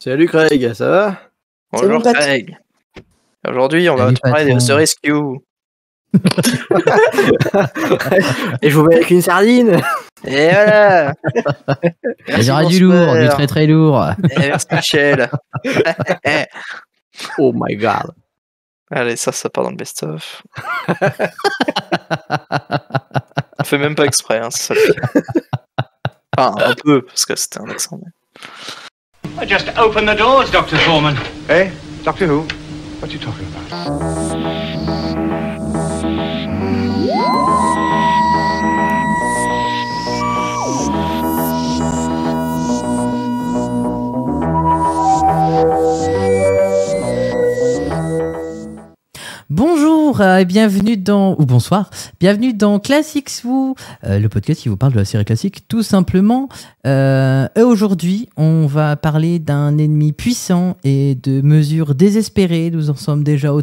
Salut Craig, ça va? Bonjour Craig. Aujourd'hui, on va te parler de The Rescue. Et je vous mets avec une sardine. Et voilà. J'aurai du lourd, du très très lourd. Et merci Michel. Oh my god. Allez, ça part dans le best-of. On fait même pas exprès, hein, c'est ça le pire. Enfin, un peu, parce que c'était un accent. I just open the doors, Dr. Foreman. Eh? Doctor Who? What are you talking about? Bonjour et bienvenue dans... ou bonsoir, bienvenue dans Classics Who, le podcast qui vous parle de la série classique tout simplement. Et aujourd'hui, on va parler d'un ennemi puissant et de mesures désespérées. Nous en sommes déjà la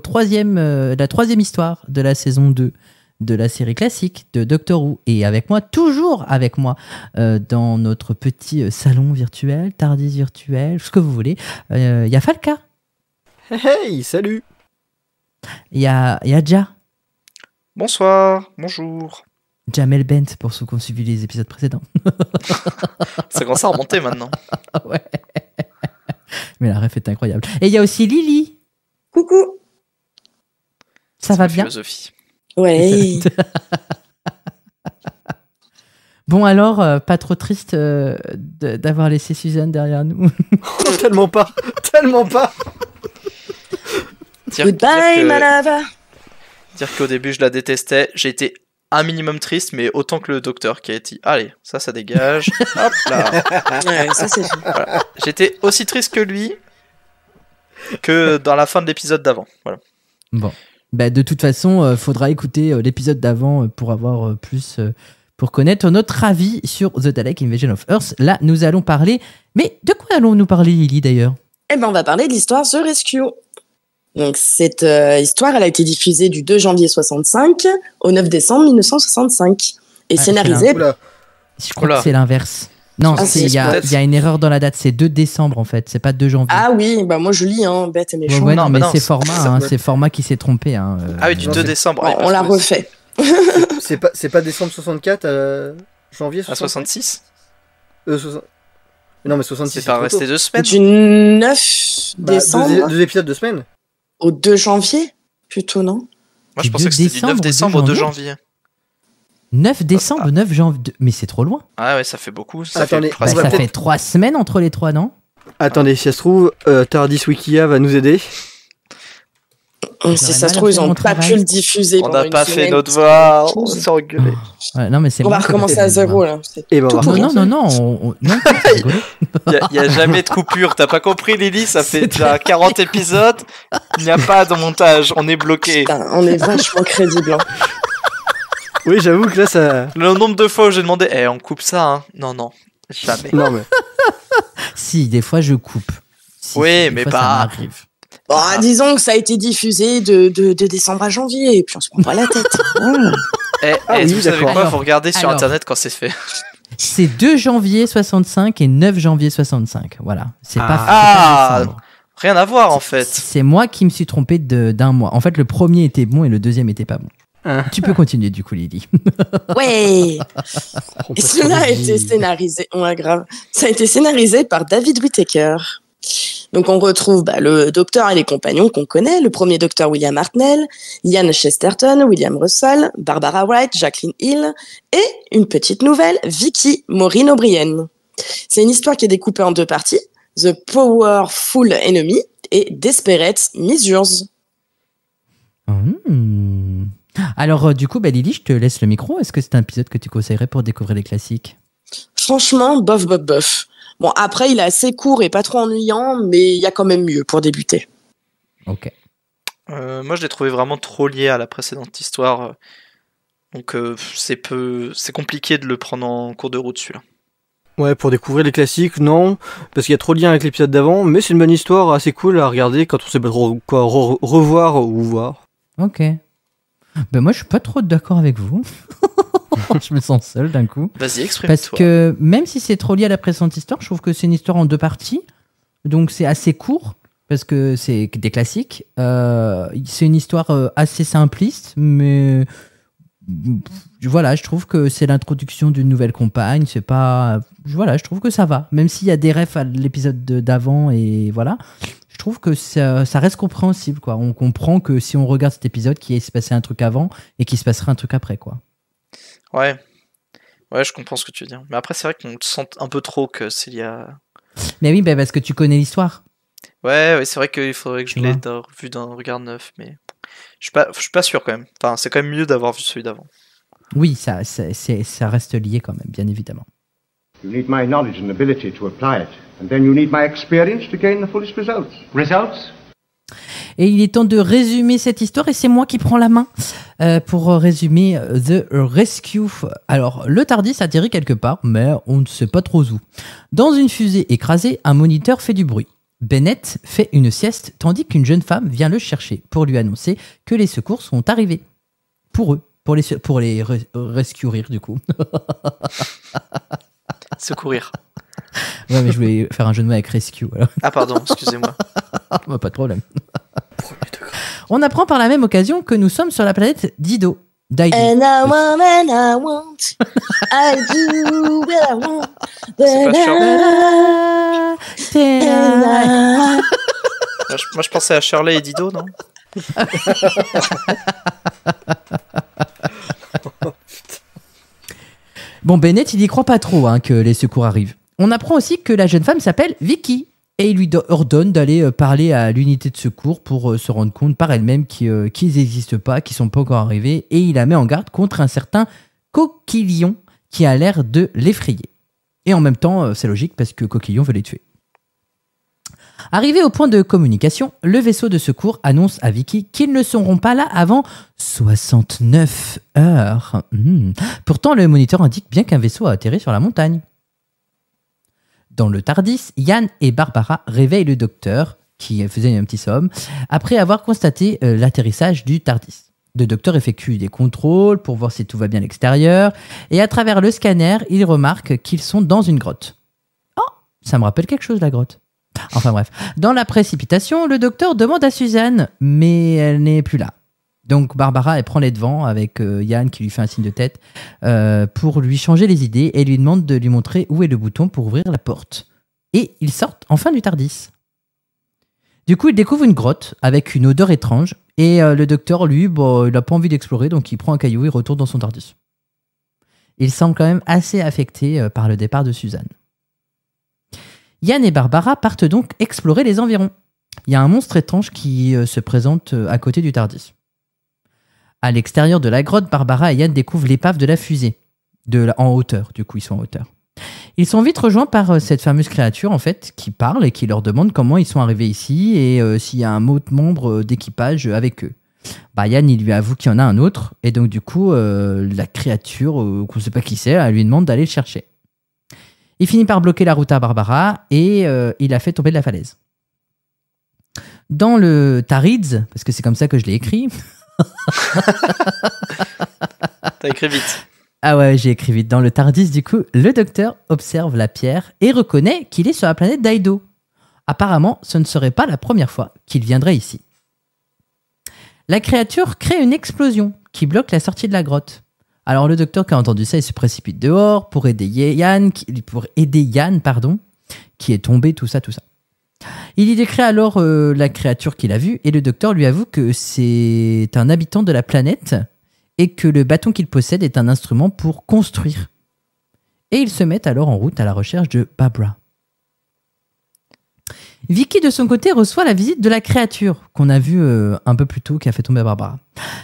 troisième histoire de la saison 2 de la série classique de Doctor Who. Et avec moi, toujours avec moi, dans notre petit salon virtuel, Tardis virtuel, ce que vous voulez, il y a Falca. Hey, salut. Il y a Ja. Bonsoir, bonjour. Jamel Bent pour ceux qui ont suivi les épisodes précédents. Ça commence à remonter maintenant. Ouais. Mais la ref est incroyable. Et il y a aussi Lily. Coucou. Ça va bien? Philosophie. Ouais. Bon alors, pas trop triste d'avoir laissé Suzanne derrière nous. Tellement pas. Goodbye, Malava. Dire qu'au début je la détestais, j'ai été un minimum triste, mais autant que le docteur qui a été allez, ça dégage. Hop là. Ouais, ça c'est fait. Voilà. J'étais aussi triste que lui que dans la fin de l'épisode d'avant. Voilà. Bon. Bah, de toute façon, faudra écouter l'épisode d'avant pour avoir plus... pour connaître notre avis sur The Dalek Invasion of Earth. Là, nous allons parler... Mais de quoi allons-nous parler, Lily, d'ailleurs? Eh ben, on va parler de l'histoire The Rescue. Donc, cette histoire, elle a été diffusée du 2 janvier 65 au 9 décembre 1965. Et scénarisée... Je crois que c'est l'inverse. Non, il y a une erreur dans la date. C'est 2 décembre, en fait. C'est pas 2 janvier. Ah oui, bah moi je lis, hein, bête et méchant. Ouais, non, mais c'est format, c'est format qui s'est trompé. Hein, Ah oui, du 2 décembre. Bon, on l'a refait. C'est pas décembre 64, janvier 66 Non, mais 66. C'est pas resté 2 semaines. Du 9 décembre. 2 épisodes de semaine. Au 2 janvier, plutôt, non? Moi, je pensais que c'était du 9 décembre au 2 janvier. 9 décembre, 9 janvier. Mais c'est trop loin. Ah ouais, ça fait beaucoup. Attendez, ça fait 3 semaines entre les 3, non? Attendez, si ça se trouve, Tardis Wikia va nous aider. Si ça se trouve, ils n'ont pas pu le diffuser. On n'a pas fait notre devoir. On s'est engueulé. Ouais, non, mais c'est on va recommencer à zéro là. Et ben, non. Il n'y a jamais de coupure. T'as pas compris, Lily? Ça fait déjà 40 épisodes. Il n'y a pas de montage. On est bloqué. Putain, on est vachement crédible. Hein. Oui, j'avoue que là, ça. Le nombre de fois où j'ai demandé, on coupe ça, hein. Non, jamais. Non, mais. Si, des fois je coupe. Oui, mais fois, pas. Ça m'arrive. Bon, disons que ça a été diffusé de décembre à janvier, et puis on se prend pas la tête. Vous savez quoi? Faut regarder sur internet quand c'est fait. C'est 2 janvier 65 et 9 janvier 65. Voilà. C'est pas rien à voir en fait. C'est moi qui me suis trompé d'un mois. En fait, le premier était bon et le deuxième était pas bon. Tu peux continuer du coup, Lily. Ouais. Et cela a été scénarisé. Ouais, grave. Ça a été scénarisé par David Whittaker. Donc on retrouve le docteur et les compagnons qu'on connaît, le premier docteur William Hartnell, Ian Chesterton, William Russell, Barbara Wright, Jacqueline Hill et une petite nouvelle, Vicky Maureen O'Brien. C'est une histoire qui est découpée en 2 parties, The Powerful Enemy et Desperate Measures. Alors du coup, Lily, je te laisse le micro. Est-ce que c'est un épisode que tu conseillerais pour découvrir les classiques? Franchement, bof. Bon, après, il est assez court et pas trop ennuyant, mais il y a quand même mieux pour débuter. Ok. Moi, je l'ai trouvé vraiment trop lié à la précédente histoire. Donc, c'est compliqué de le prendre en cours de route, celui-là. Ouais, pour découvrir les classiques, non, parce qu'il y a trop de liens avec l'épisode d'avant, mais c'est une bonne histoire assez cool à regarder quand on sait pas trop quoi revoir ou voir. Ok. Moi, je suis pas trop d'accord avec vous. Je me sens seul d'un coup. Vas-y, exprime-toi. Parce que même si c'est trop lié à la précédente histoire, je trouve que c'est une histoire en 2 parties. donc c'est assez court parce que c'est des classiques. C'est une histoire assez simpliste, mais voilà, je trouve que c'est l'introduction d'une nouvelle compagne. C'est pas, voilà, je trouve que ça va, même s'il y a des refs à l'épisode d'avant et voilà. Je trouve que ça reste compréhensible, quoi. On comprend que si on regarde cet épisode, qu'il se passait un truc avant et qu'il se passera un truc après, quoi. Ouais, je comprends ce que tu veux dire. Mais après, c'est vrai qu'on sent un peu trop que Célia. Mais oui, parce que tu connais l'histoire. Ouais, c'est vrai qu'il faudrait que je Tu l'ai vois. vu d'un regard neuf, mais je suis pas sûr quand même. Enfin, c'est quand même mieux d'avoir vu celui d'avant. Oui, ça reste lié quand même, bien évidemment. You need my knowledge and ability to apply it, and then you need my experience to gain the fullest results. Results? Et il est temps de résumer cette histoire et c'est moi qui prends la main pour résumer The Rescue. Alors, le TARDIS atterrit quelque part, mais on ne sait pas trop où. Dans une fusée écrasée, un moniteur fait du bruit. Bennett fait une sieste tandis qu'une jeune femme vient le chercher pour lui annoncer que les secours sont arrivés. Pour eux, pour les rescuer du coup. Secourir. Ouais, mais je voulais faire un jeu de mots avec rescue. Alors. Ah pardon, excusez-moi. Bah, pas de problème. On apprend par la même occasion que nous sommes sur la planète Dido. And I want, I do what I want. C'est pas Shirley. Moi je pensais à Shirley et Dido, non? Bon, Bennett, il y croit pas trop que les secours arrivent. On apprend aussi que la jeune femme s'appelle Vicky et il lui ordonne d'aller parler à l'unité de secours pour se rendre compte par elle-même qu'ils n'existent pas, qu'ils sont pas encore arrivés, et il la met en garde contre un certain Coquillon qui a l'air de l'effrayer. Et en même temps, c'est logique parce que Coquillon veut les tuer. Arrivé au point de communication, le vaisseau de secours annonce à Vicky qu'ils ne seront pas là avant 69 heures. Pourtant, le moniteur indique bien qu'un vaisseau a atterri sur la montagne. Dans le TARDIS, Ian et Barbara réveillent le docteur, qui faisait un petit somme, après avoir constaté l'atterrissage du TARDIS. Le docteur effectue des contrôles pour voir si tout va bien à l'extérieur, et à travers le scanner, il remarque qu'ils sont dans une grotte. Oh, ça me rappelle quelque chose, la grotte. Enfin bref, dans la précipitation, le docteur demande à Suzanne, mais elle n'est plus là. Donc Barbara, elle prend les devants avec Yann qui lui fait un signe de tête pour lui changer les idées et lui demande de lui montrer où est le bouton pour ouvrir la porte. Et ils sortent enfin du TARDIS. Du coup, ils découvrent une grotte avec une odeur étrange et le docteur, lui, il n'a pas envie d'explorer, donc il prend un caillou et retourne dans son TARDIS. Il semble quand même assez affecté par le départ de Suzanne. Yann et Barbara partent donc explorer les environs. Il y a un monstre étrange qui se présente à côté du TARDIS. À l'extérieur de la grotte, Barbara et Yann découvrent l'épave de la fusée, en hauteur. Du coup, ils sont en hauteur. Ils sont vite rejoints par cette fameuse créature, en fait, qui parle et qui leur demande comment ils sont arrivés ici et s'il y a un autre membre d'équipage avec eux. Yann, il lui avoue qu'il y en a un autre, et donc du coup, la créature, qu'on ne sait pas qui c'est, elle lui demande d'aller le chercher. Il finit par bloquer la route à Barbara et il la fait tomber de la falaise. Dans le TARDIS, parce que c'est comme ça que je l'ai écrit. T'as écrit vite. Ah ouais, j'ai écrit vite. Dans le TARDIS, du coup, le docteur observe la pierre et reconnaît qu'il est sur la planète Dido. Apparemment, ce ne serait pas la première fois qu'il viendrait ici. La créature crée une explosion qui bloque la sortie de la grotte. Alors le docteur qui a entendu ça, il se précipite dehors pour aider Yann, qui est tombé, tout ça. Il y décrit alors la créature qu'il a vue et le docteur lui avoue que c'est un habitant de la planète et que le bâton qu'il possède est un instrument pour construire. Et ils se mettent alors en route à la recherche de Barbara. Vicky, de son côté, reçoit la visite de la créature qu'on a vue un peu plus tôt, qui a fait tomber Barbara.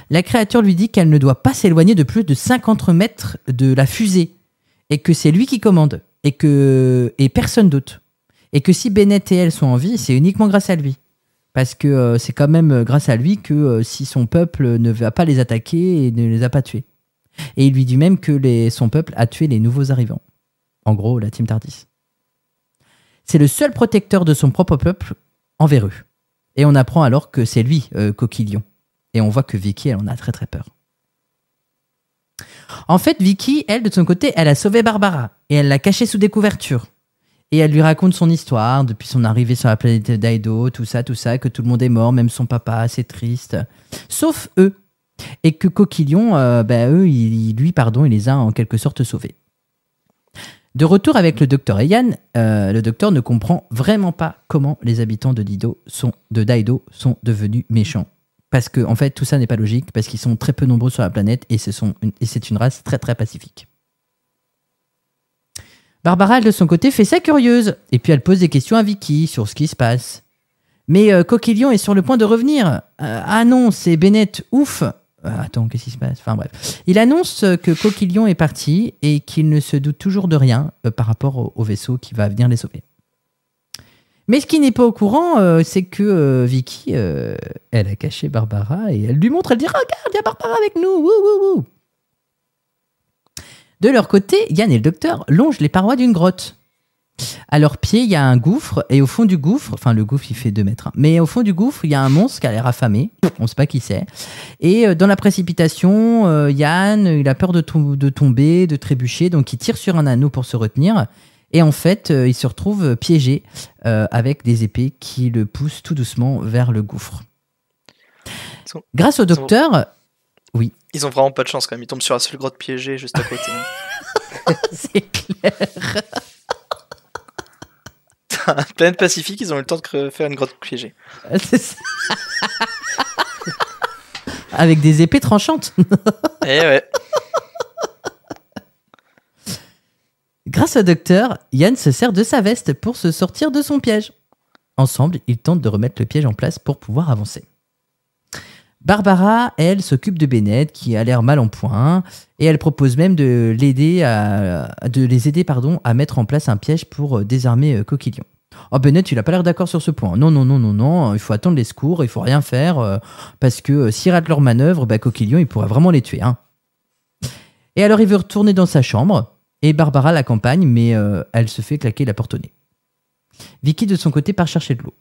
La créature lui dit qu'elle ne doit pas s'éloigner de plus de 50 mètres de la fusée et que c'est lui qui commande et personne d'autre. Et que si Bennett et elle sont en vie, c'est uniquement grâce à lui. Parce que c'est quand même grâce à lui que si son peuple ne va pas les attaquer et ne les a pas tués. Et il lui dit même que son peuple a tué les nouveaux arrivants. En gros, la Team TARDIS. C'est le seul protecteur de son propre peuple envers eux. Et on apprend alors que c'est lui, Coquillon. Et on voit que Vicky, elle en a très très peur. En fait, Vicky, elle, de son côté, elle a sauvé Barbara. Et elle l'a cachée sous des couvertures. Et elle lui raconte son histoire, depuis son arrivée sur la planète Daido, tout ça, que tout le monde est mort, même son papa, c'est triste. Sauf eux. Et que Coquillion, il les a en quelque sorte sauvés. De retour avec le docteur et Yann, le docteur ne comprend vraiment pas comment les habitants de Daido sont devenus méchants. Parce que, en fait, tout ça n'est pas logique, parce qu'ils sont très peu nombreux sur la planète et c'est une race très très pacifique. Barbara, elle, de son côté, fait ça curieuse. Et puis elle pose des questions à Vicky sur ce qui se passe. Mais Coquillion est sur le point de revenir. Ah non, c'est Bennett, ouf. Attends, qu'est-ce qui se passe? Enfin bref. Il annonce que Coquillion est parti et qu'il ne se doute toujours de rien par rapport au vaisseau qui va venir les sauver. Mais ce qui n'est pas au courant, c'est que Vicky, elle a caché Barbara et elle lui montre, elle dit « Regarde, il y a Barbara avec nous, wouh, wouh, wouh !» De leur côté, Yann et le docteur longent les parois d'une grotte. À leurs pieds, il y a un gouffre, et au fond du gouffre, enfin le gouffre il fait 2 mètres, hein, mais au fond du gouffre, il y a un monstre qui a l'air affamé, on ne sait pas qui c'est. Et dans la précipitation, Yann, il a peur de tomber, de trébucher, donc il tire sur un anneau pour se retenir. Et en fait, il se retrouve piégé avec des épées qui le poussent tout doucement vers le gouffre. Grâce au docteur... Oui. Ils ont vraiment pas de chance quand même, ils tombent sur la seule grotte piégée juste à côté. C'est clair. Planète Pacifique, ils ont eu le temps de faire une grotte piégée. C'est ça. Avec des épées tranchantes. Eh ouais. Grâce au docteur, Yann se sert de sa veste pour se sortir de son piège. Ensemble, ils tentent de remettre le piège en place pour pouvoir avancer. Barbara, elle, s'occupe de Bennett, qui a l'air mal en point, et elle propose même de les aider à mettre en place un piège pour désarmer Coquillion. Oh, Bennett, il a pas l'air d'accord sur ce point. Non, il faut attendre les secours, il faut rien faire, parce que s'ils ratent leur manœuvre, Coquillion, il pourrait vraiment les tuer. Hein. Et alors, il veut retourner dans sa chambre, et Barbara l'accompagne, mais elle se fait claquer la porte au nez. Vicky, de son côté, part chercher de l'eau.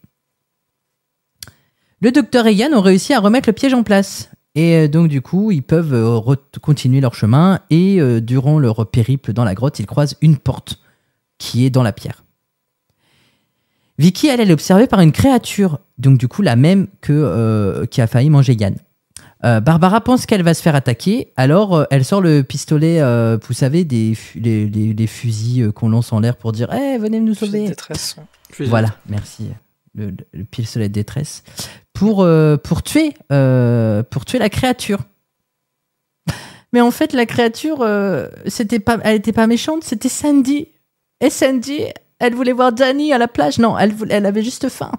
Le docteur et Yann ont réussi à remettre le piège en place. Et donc, du coup, ils peuvent continuer leur chemin. Et durant leur périple dans la grotte, ils croisent une porte qui est dans la pierre. Vicky, elle est observée par une créature. Donc, du coup, la même qui a failli manger Yann. Barbara pense qu'elle va se faire attaquer. Alors, elle sort le pistolet, vous savez, les fusils qu'on lance en l'air pour dire « Hey, venez nous sauver !» Détresse. Voilà, merci. Le pistolet de détresse. Pour tuer la créature. Mais en fait, la créature, elle était pas méchante, c'était Sandy. Et Sandy, elle voulait voir Danny à la plage. Non, elle avait juste faim.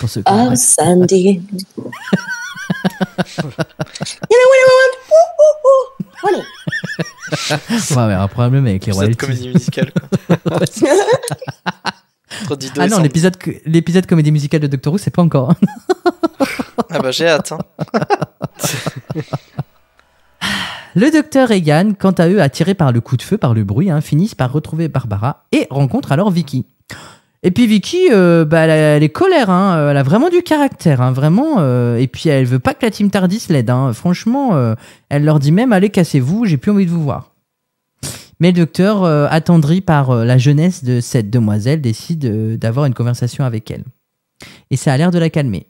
Oh, Sandy. Ouais, un problème avec les royalties. C'est comédie musicale, quoi. Ah non, l'épisode comédie musicale de Doctor Who, c'est pas encore. Ah bah j'ai hâte. Hein. Le docteur et Yann, quant à eux, attirés par le coup de feu, par le bruit, finissent par retrouver Barbara et rencontrent alors Vicky. Et puis Vicky, elle est colère, elle a vraiment du caractère, vraiment. Et puis elle veut pas que la team TARDIS l'aide. Franchement, elle leur dit même, allez, cassez-vous, j'ai plus envie de vous voir. Mais le docteur, attendri par la jeunesse de cette demoiselle, décide d'avoir une conversation avec elle. Et ça a l'air de la calmer.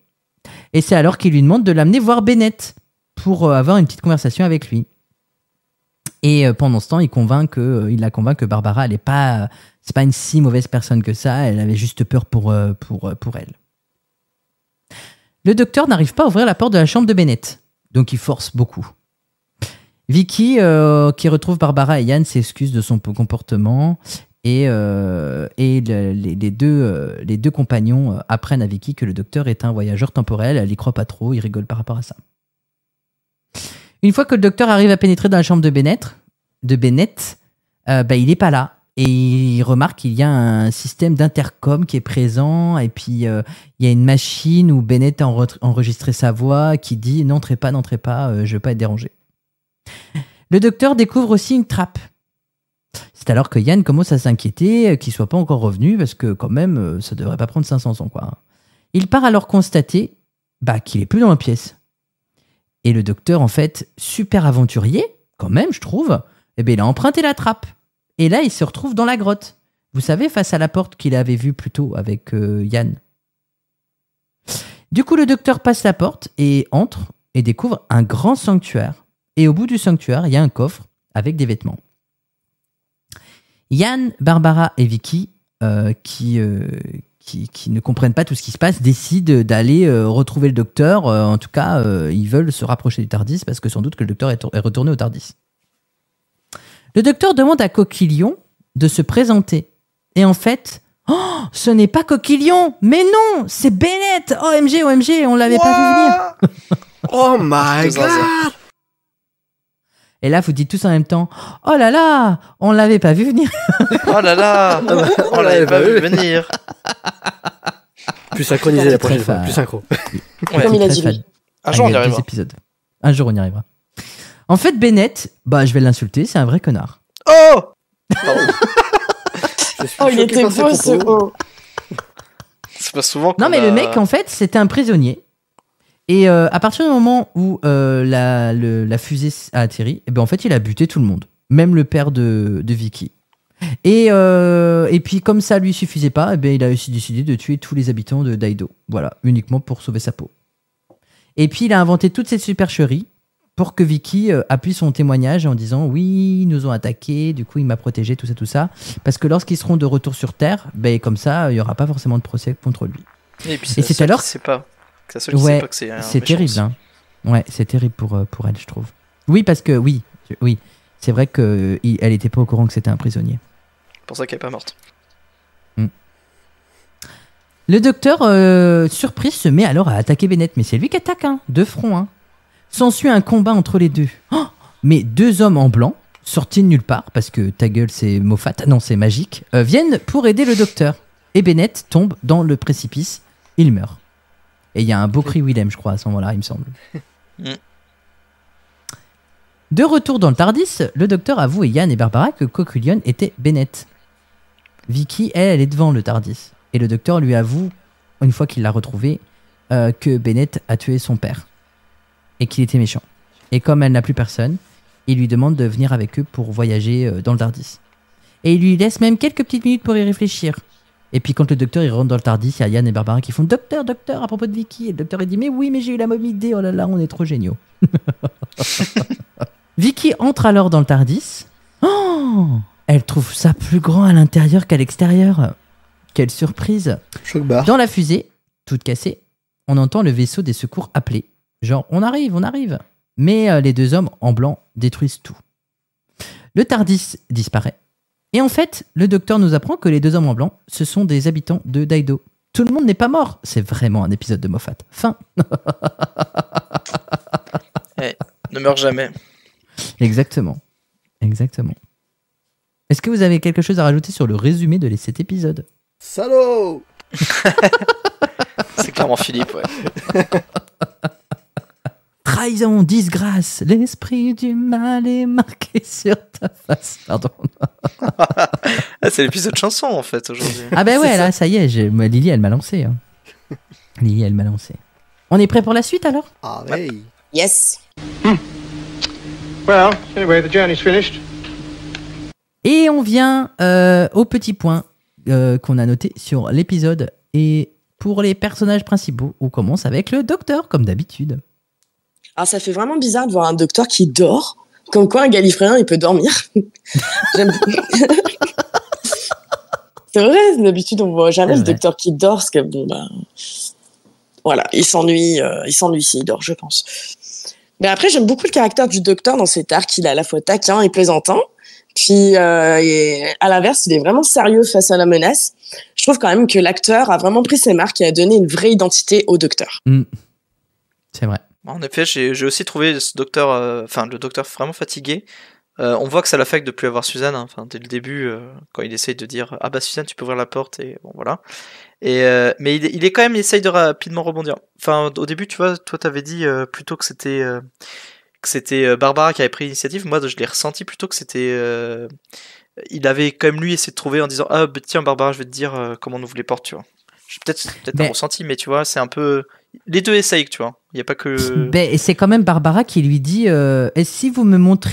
Et c'est alors qu'il lui demande de l'amener voir Bennett pour avoir une petite conversation avec lui. Et pendant ce temps, il la convainc que Barbara, c'est pas une si mauvaise personne que ça, elle avait juste peur pour elle. Le docteur n'arrive pas à ouvrir la porte de la chambre de Bennett, donc il force beaucoup. Vicky, qui retrouve Barbara et Yann, s'excuse de son comportement et les deux compagnons apprennent à Vicky que le docteur est un voyageur temporel. Elle y croit pas trop, il rigole par rapport à ça. Une fois que le docteur arrive à pénétrer dans la chambre de Bennett, il est pas là et il remarque qu'il y a un système d'intercom qui est présent et puis il y a une machine où Bennett a enregistré sa voix qui dit « N'entrez pas, je veux pas être dérangé ». Le docteur découvre aussi une trappe. C'est alors que Yann commence à s'inquiéter qu'il soit pas encore revenu parce que quand même ça devrait pas prendre 500 ans quoi. Il part alors constater qu'il est plus dans la pièce. Et le docteur en fait super aventurier quand même je trouve, il a emprunté la trappe et là il se retrouve dans la grotte. Vous savez, face à la porte qu'il avait vue plus tôt avec Yann. Du coup, le docteur passe la porte et entre et découvre un grand sanctuaire. Et au bout du sanctuaire, il y a un coffre avec des vêtements. Yann, Barbara et Vicky, qui ne comprennent pas tout ce qui se passe, décident d'aller retrouver le docteur. En tout cas, ils veulent se rapprocher du TARDIS parce que sans doute que le docteur est retourné au TARDIS. Le docteur demande à Coquillon de se présenter. Et en fait, ce n'est pas Coquillon, mais non, c'est Bennett. OMG, on l'avait pas vu venir. Oh my god! Et là, vous dites tous en même temps, oh là là, on l'avait pas vu venir. Oh là là, on l'avait pas vu venir. Plus synchronisé la prochaine fois, Très plus synchro. Ouais. Comme il a Très dit. fan. lui. Un jour, on Il y y a 2 arrivera. épisodes. Un jour, on y arrivera. En fait, Bennett, je vais l'insulter, c'est un vrai connard. Oh! Je suis Oh, il choqué était par ces beau ce propos. haut. C'est pas souvent qu'on Non, mais a- le mec, en fait, c'était un prisonnier. Et à partir du moment où la fusée a atterri, en fait, il a buté tout le monde. Même le père de Vicky. Et puis, comme ça lui suffisait pas, il a aussi décidé de tuer tous les habitants de Daido. Voilà, uniquement pour sauver sa peau. Et puis, il a inventé toute cette supercherie pour que Vicky appuie son témoignage en disant « Oui, ils nous ont attaqués, du coup, il m'a protégé, tout ça. » Parce que lorsqu'ils seront de retour sur Terre, comme ça, il n'y aura pas forcément de procès contre lui. Et puis Et c'est alors- C'est pas. C'est la seule qui Ouais, sait pas que c'est un c'est méchant terrible, aussi. hein. Ouais, c'est terrible pour elle, je trouve. Oui, parce que, oui, c'est vrai qu'elle n'était pas au courant que c'était un prisonnier. C'est pour ça qu'elle est pas morte. Le docteur, surprise, se met alors à attaquer Bennett. Mais c'est lui qui attaque, hein, de front. Hein. S'ensuit un combat entre les deux. Oh, mais 2 hommes en blanc, sortis de nulle part, parce que ta gueule c'est Moffat, non c'est magique, viennent pour aider le docteur. Et Bennett tombe dans le précipice, il meurt. Et il y a un beau cri Willem, je crois, à ce moment-là, il me semble. De retour dans le TARDIS, le docteur avoue à Yann et Barbara que Coquillon était Bennett. Vicky, elle est devant le TARDIS. Et le docteur lui avoue, une fois qu'il l'a retrouvé, que Bennett a tué son père. Et qu'il était méchant. Et comme elle n'a plus personne, il lui demande de venir avec eux pour voyager dans le TARDIS. Et il lui laisse même quelques petites minutes pour y réfléchir. Et puis quand le docteur il rentre dans le TARDIS, il y a Yann et Barbara qui font « Docteur, à propos de Vicky !» Et le docteur il dit « Mais oui, mais j'ai eu la même idée, oh là là, on est trop géniaux !» Vicky entre alors dans le TARDIS. Oh, elle trouve ça plus grand à l'intérieur qu'à l'extérieur. Quelle surprise! Choc barre. Dans la fusée, toute cassée, on entend le vaisseau des secours appeler. Genre, on arrive. Mais les 2 hommes en blanc détruisent tout. Le TARDIS disparaît. Et en fait, le docteur nous apprend que les 2 hommes en blanc, ce sont des habitants de Daido. Tout le monde n'est pas mort. C'est vraiment un épisode de Moffat. Fin. Ne meurt jamais. Exactement. Est-ce que vous avez quelque chose à rajouter sur le résumé de cet épisode? Salaud! C'est clairement Philippe, ouais. Trahison, disgrâce, l'esprit du mal est marqué sur ta face. Pardon. Ah, c'est l'épisode chanson en fait aujourd'hui. Ah ben ouais, là, ça y est, Lily, elle m'a lancé. Hein. On est prêt pour la suite alors? Ah ouais. Yes. Well, anyway, the journey's finished. Et on vient au petit point qu'on a noté sur l'épisode. Et pour les personnages principaux, on commence avec le docteur, comme d'habitude. Alors, ça fait vraiment bizarre de voir un docteur qui dort. Comme quoi, un Gallifréen, il peut dormir. J'aime C'est vrai, d'habitude, on voit jamais C'est le vrai. docteur qui dort, parce que voilà, il s'ennuie s'il dort, je pense. Mais après, j'aime beaucoup le caractère du docteur dans cet arc. Il est à la fois taquin et plaisantin. Puis, et à l'inverse, il est vraiment sérieux face à la menace. Je trouve quand même que l'acteur a vraiment pris ses marques et a donné une vraie identité au docteur. C'est vrai. En effet, j'ai aussi trouvé ce docteur, le docteur vraiment fatigué. On voit que ça l'affecte de plus avoir Suzanne. Hein. Enfin, dès le début, quand il essaye de dire ah bah Suzanne, tu peux ouvrir la porte et bon voilà. Et mais il est quand même, il essaye de rapidement rebondir. Enfin, au début, tu vois, toi t'avais dit plutôt que c'était Barbara qui avait pris l'initiative. Moi, je l'ai ressenti plutôt que c'était. Il avait quand même lui essayé de trouver en disant ah bah, tiens Barbara, je vais te dire comment on ouvre les portes, tu vois. Peut-être un ressenti, mais tu vois, c'est un peu. Les deux essayent, tu vois. Il n'y a pas que. Et c'est quand même Barbara qui lui dit et si vous me montrez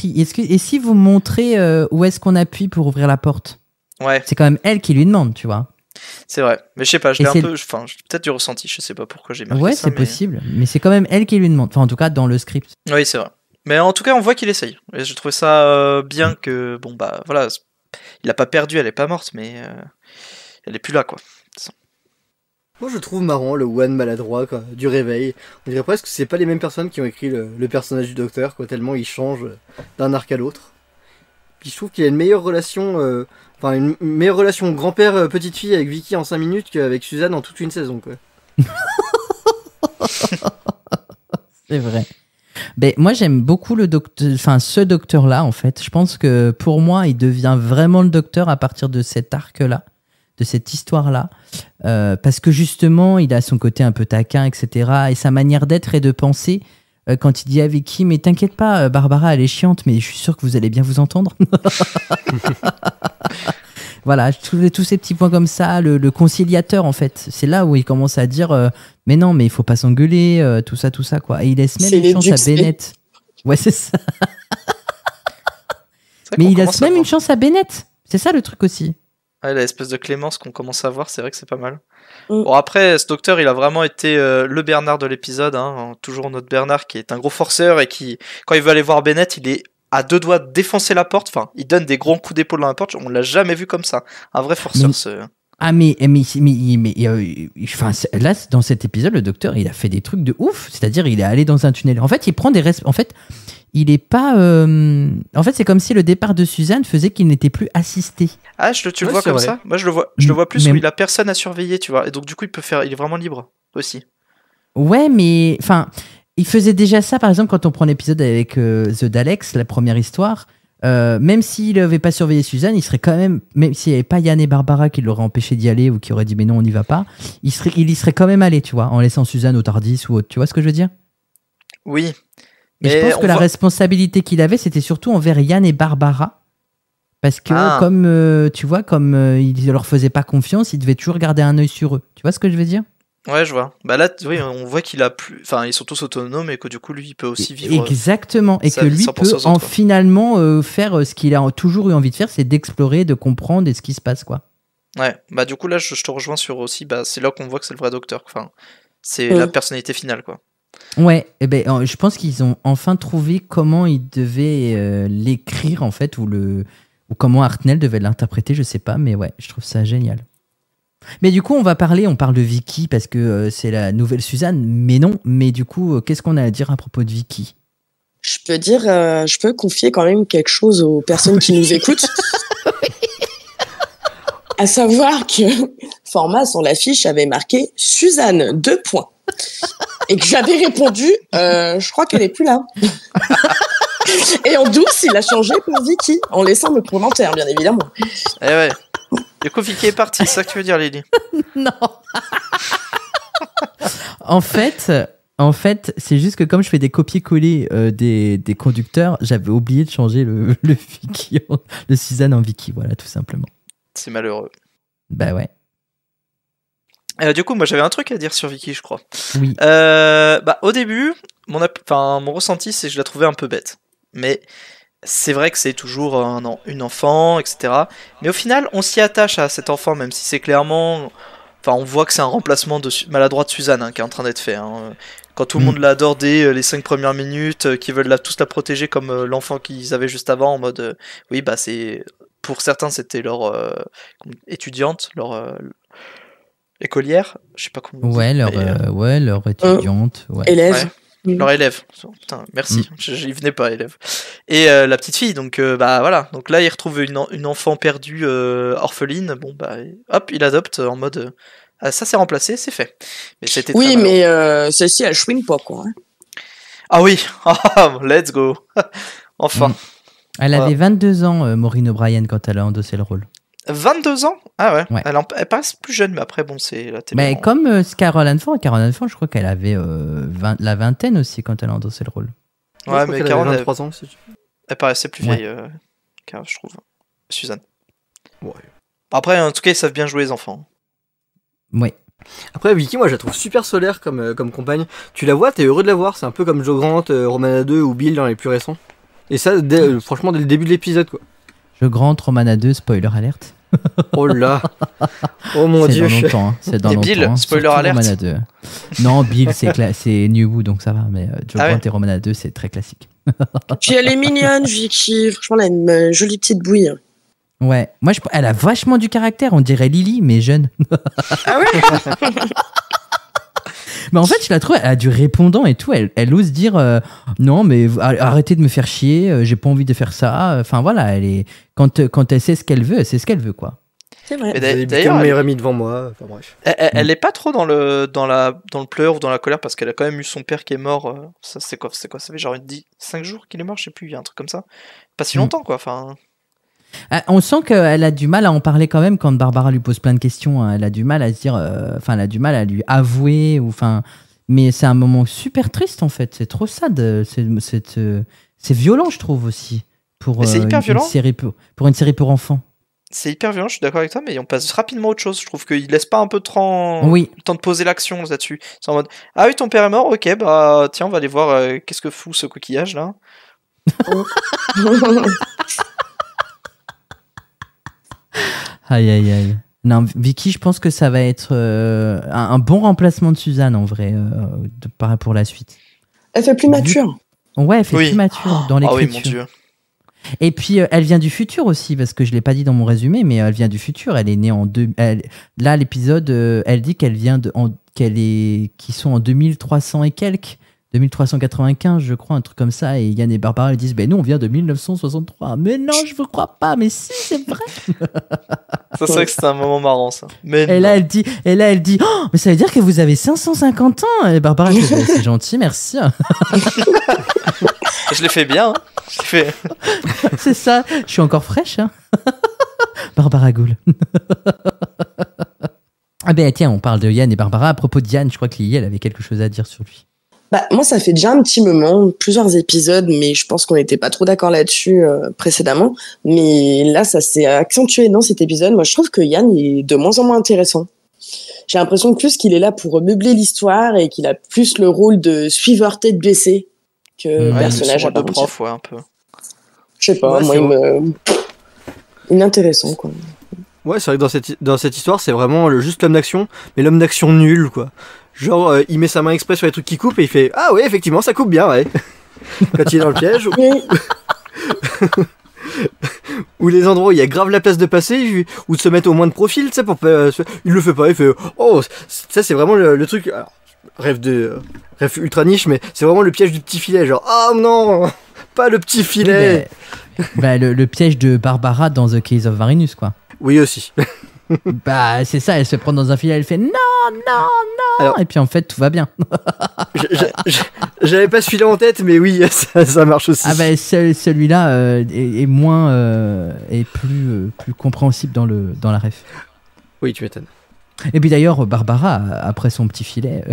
où est-ce qu'on appuie pour ouvrir la porte? Ouais, C'est quand même elle qui lui demande, tu vois. c'est vrai. Mais je sais pas, je Et l'ai un c'est- peu. Enfin, j'ai peut-être du ressenti, je sais pas pourquoi j'ai marqué Ouais, ça. c'est possible. Mais c'est quand même elle qui lui demande. Enfin, en tout cas, dans le script. Oui, c'est vrai. Mais en tout cas, on voit qu'il essaye. Et je trouve ça bien que. Bon, bah voilà. Il a pas perdu, elle est pas morte, mais elle est plus là, quoi. Moi je trouve marrant le one maladroit quoi, du réveil. On dirait presque que c'est pas les mêmes personnes qui ont écrit le personnage du docteur, quoi, tellement il change d'un arc à l'autre. Puis je trouve qu'il y a une meilleure relation, une meilleure relation grand-père-petite fille avec Vicky en 5 minutes qu'avec Suzanne en toute une saison, quoi. C'est vrai. Ben, moi, j'aime beaucoup ce docteur-là, en fait. Je pense que pour moi, il devient vraiment le docteur à partir de cet arc-là, de cette histoire-là. Parce que justement, il a son côté un peu taquin, etc. Et sa manière d'être et de penser, quand il dit à Vicky, mais t'inquiète pas, Barbara, elle est chiante, mais je suis sûr que vous allez bien vous entendre. Voilà, tous ces petits points comme ça, le conciliateur, en fait. C'est là où il commence à dire, mais non, mais il faut pas s'engueuler, tout ça, quoi. Et il laisse même C'est une chance à l'éduqué. Bennett. Ouais, c'est ça. C'est vrai Mais qu'on il commence laisse à même voir. une chance à Bennett. C'est ça le truc aussi. Ouais, l'espèce de clémence qu'on commence à voir, c'est vrai que c'est pas mal. Mm. Bon, après, ce docteur, il a vraiment été le Bernard de l'épisode, hein, toujours notre Bernard qui est un gros forceur et qui, quand il veut aller voir Bennett, il est à deux doigts de défoncer la porte. Enfin, il donne des grands coups d'épaule dans la porte. On l'a jamais vu comme ça. Un vrai forceur, Mais- ce. Ah, enfin, là, dans cet épisode, le docteur, il a fait des trucs de ouf. C'est-à-dire, il est allé dans un tunnel. En fait, il prend en fait, il est pas. En fait, c'est comme si le départ de Suzanne faisait qu'il n'était plus assisté. Ah, tu le Ouais, vois c'est comme vrai. ça? Moi, je le vois plus Mais- où il a personne à surveiller, tu vois. Et donc, du coup, il est vraiment libre aussi. Ouais, mais enfin, il faisait déjà ça, par exemple, quand on prend l'épisode avec The Daleks, la première histoire. Même s'il n'avait pas surveillé Suzanne, il serait quand même s'il n'y avait pas Yann et Barbara qui l'auraient empêché d'y aller ou qui auraient dit mais non, on n'y va pas, il y serait quand même allé, tu vois, en laissant Suzanne au Tardis ou autre. Tu vois ce que je veux dire? Oui. Et je pense que la responsabilité qu'il avait, c'était surtout envers Yann et Barbara. Parce que, tu vois, il leur faisait pas confiance, il devait toujours garder un œil sur eux. Tu vois ce que je veux dire? Ouais, je vois. Bah là, oui, on voit qu'il a plus. Enfin, ils sont tous autonomes et que du coup, lui, il peut aussi vivre. Exactement. Et sa que vie lui sans penser peut aux autres, quoi. finalement faire ce qu'il a toujours eu envie de faire, c'est d'explorer, de comprendre et ce qui se passe, quoi. Ouais. Bah, du coup, là, je te rejoins sur aussi. Bah, c'est là qu'on voit que c'est le vrai docteur. Enfin, c'est Mm. la personnalité finale, quoi. Ouais, et ben, je pense qu'ils ont enfin trouvé comment ils devaient l'écrire, en fait, ou comment Hartnell devait l'interpréter, je sais pas, mais ouais, je trouve ça génial. Mais du coup, on parle de Vicky parce que c'est la nouvelle Suzanne, mais non. Mais du coup, qu'est-ce qu'on a à dire à propos de Vicky? Je peux confier quand même quelque chose aux personnes qui nous écoutent. À savoir que format sur l'affiche avait marqué Suzanne, 2 points. Et que j'avais répondu, je crois qu'elle est plus là. Et en douce, il a changé pour Vicky, en laissant le commentaire, bien évidemment. Eh ouais. Du coup, Vicky est partie, c'est ça que tu veux dire, Lily? Non. En fait, c'est juste que comme je fais des copier-coller des conducteurs, j'avais oublié de changer le Vicky, le Suzanne en Vicky, voilà, tout simplement. C'est malheureux. Bah ouais. Du coup, moi, j'avais un truc à dire sur Vicky, je crois. Oui. Bah, au début, mon ressenti, c'est que je la trouvais un peu bête. Mais c'est vrai que c'est toujours une enfant, etc. Mais au final, on s'y attache à cet enfant, même si c'est clairement... Enfin, on voit que c'est un remplacement maladroit de Suzanne qui est en train d'être fait. Quand tout le monde l'a dès les 5 premières minutes, qu'ils veulent tous la protéger comme l'enfant qu'ils avaient juste avant, en mode... oui, bah c'est... Pour certains, c'était leur étudiante, leur... écolière, je sais pas comment on dit, Ouais, mais, leur étudiante. Ouais. Élève. leur élève. Putain, merci, j'y venais pas, élève. Et la petite fille, donc bah voilà. Donc là, il retrouve une enfant perdue, orpheline. Bon bah, hop, il adopte en mode. Ça c'est remplacé, c'est fait. Mais c'était très Oui, malheureux. mais celle-ci, elle chouine pas, quoi. Hein. Ah oui, let's go. Enfin. Elle avait 22 ans, Maureen O'Brien, quand elle a endossé le rôle. 22 ans? Ah ouais. Ouais. Elle passe plus jeune, mais après, bon, c'est la télé. Mais comme Carole Anfant, je crois qu'elle avait la vingtaine aussi quand elle a endossé le rôle. Ouais, mais Carole, 23 ans. elle paraissait plus Ouais. vieille, je trouve. Suzanne. Ouais. Après, en tout cas, ils savent bien jouer, les enfants. Ouais. Après, Vicky, moi je la trouve super solaire comme compagne. Tu la vois, t'es heureux de la voir. C'est un peu comme Joe Grant, Romana 2 ou Bill dans les plus récents. Et ça, franchement, dès le début de l'épisode, quoi. Je grande Romana 2, spoiler alerte. Oh là. Oh mon dieu. C'est dans longtemps. C'est dans Et longtemps. Bill, spoiler Surtout alert. Romana 2. Non, Bill, c'est New Who, donc ça va. Mais Joe Ah Grant ouais. et Romana 2, c'est très classique. Puis elle est mignonne, Vicky. Franchement, elle a une jolie petite bouille. Ouais, moi, elle a vachement du caractère. On dirait Lily, mais jeune. Ah ouais. Mais en fait, je la trouve, elle a du répondant et tout. Elle ose dire non, mais arrêtez de me faire chier. J'ai pas envie de faire ça. Enfin voilà, quand elle sait ce qu'elle veut, elle sait ce qu'elle veut, quoi. C'est vrai. Mais Vous avez d'ailleurs, mon elle, meilleur ami devant moi. Enfin bref. elle est pas trop dans le pleur ou dans la colère parce qu'elle a quand même eu son père qui est mort. Ça c'est quoi? Ça fait genre 5 jours qu'il est mort, je sais plus, il y a un truc comme ça. Pas si longtemps quoi. Enfin. On sent qu'elle a du mal à en parler quand même quand Barbara lui pose plein de questions. Hein. Elle a du mal à se dire, enfin, elle a du mal à lui avouer, mais c'est un moment super triste en fait. C'est trop sad. C'est violent, je trouve aussi pour Mais c'est hyper violent. pour une série pour enfants. C'est hyper violent, je suis d'accord avec toi, mais on passe rapidement à autre chose. Je trouve qu'il laisse pas un peu trop Oui. le temps de poser l'action là-dessus. C'est en mode ah oui, ton père est mort, ok, bah tiens, on va aller voir qu'est-ce que fout ce coquillage là. Aïe aïe aïe. Non, Vicky, je pense que ça va être un bon remplacement de Suzanne en vrai pour la suite. Elle fait plus mature. Ouais, elle fait Oui. plus mature dans Ah l'écriture. oui, mon dieu. Et puis, elle vient du futur aussi, parce que je ne l'ai pas dit dans mon résumé, mais elle vient du futur. Elle est née en... Là, l'épisode, elle dit qu'elle vient qu'ils sont en 2300 et quelques, 2395, je crois, un truc comme ça. Et Yann et Barbara, ils disent, ben nous, on vient de 1963. Mais non, je ne crois pas, mais si, c'est vrai. Ça, c'est vrai que c'était un moment marrant, ça. Mais Et là, elle dit, oh, mais ça veut dire que vous avez 550 ans. Et Barbara, elle fait, c'est gentil, merci. je l'ai fait bien. Hein. Je l'ai fait. C'est ça, je suis encore fraîche. Hein. Barbara Gould. Ah ben tiens, on parle de Yann et Barbara. À propos de Yann, je crois que Lily, elle avait quelque chose à dire sur lui. Bah, moi, ça fait déjà un petit moment, plusieurs épisodes, mais je pense qu'on n'était pas trop d'accord là-dessus précédemment. Mais là, ça s'est accentué dans cet épisode. Moi, je trouve que Yann est de moins en moins intéressant. J'ai l'impression plus qu'il est là pour meubler l'histoire et qu'il a plus le rôle de suiveur tête baissée que Ouais, personnage son à rôle de part entière. prof, ouais, un peu. Je sais pas, Ouais, moi, c'est inintéressant, quoi. Ouais, c'est vrai que dans cette histoire, c'est vraiment juste l'homme d'action, mais l'homme d'action nul, quoi. Genre, il met sa main exprès sur les trucs qui coupent et il fait ah ouais, effectivement, ça coupe bien, ouais. Quand il est dans le piège. Ou les endroits où il y a grave la place de passer, ou de se mettre au moins de profil, tu sais, pour pas. Il le fait pas, il fait oh, ça c'est vraiment le truc. Alors, rêve ultra niche, mais c'est vraiment le piège du petit filet, genre ah non, pas le petit filet. Le piège de Barbara dans The Case of Marinus, quoi. Oui aussi. Bah c'est ça, elle se prend dans un filet, elle fait non. Alors, et puis en fait tout va bien. J'avais pas ce filet en tête, mais oui, ça marche aussi. Ah bah celui-là est moins est plus compréhensible dans la ref. Oui, tu m'étonnes. Et puis d'ailleurs Barbara après son petit filet.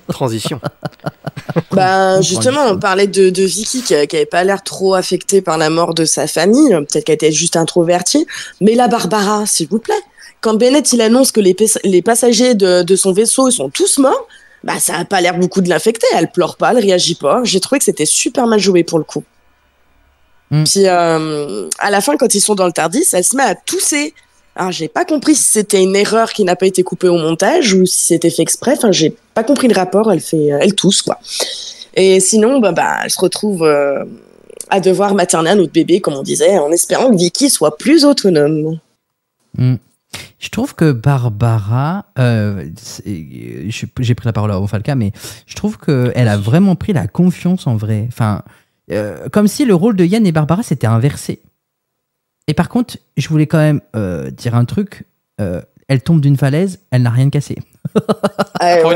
Transition. Bah justement, on parlait de Vicky qui avait pas l'air trop affectée par la mort de sa famille, peut-être qu'elle était juste introvertie, mais la Barbara, s'il vous plaît, quand Bennett il annonce que les passagers de son vaisseau sont tous morts, bah ça a pas l'air beaucoup de l'infecter, elle pleure pas, elle réagit pas, j'ai trouvé que c'était super mal joué pour le coup. Puis à la fin quand ils sont dans le Tardis, elle se met à tousser. Alors, j'ai pas compris si c'était une erreur qui n'a pas été coupée au montage ou si c'était fait exprès. Enfin, j'ai pas compris le rapport. Elle tousse, quoi. Et sinon, elle se retrouve à devoir materner un autre bébé, comme on disait, en espérant que Vicky soit plus autonome. Je trouve que Barbara, j'ai pris la parole à Falca, mais je trouve qu'elle a vraiment pris la confiance en vrai. Enfin, comme si le rôle de Yann et Barbara s'était inversé. Et par contre, je voulais quand même dire un truc. Elle tombe d'une falaise, elle n'a rien cassé. Pour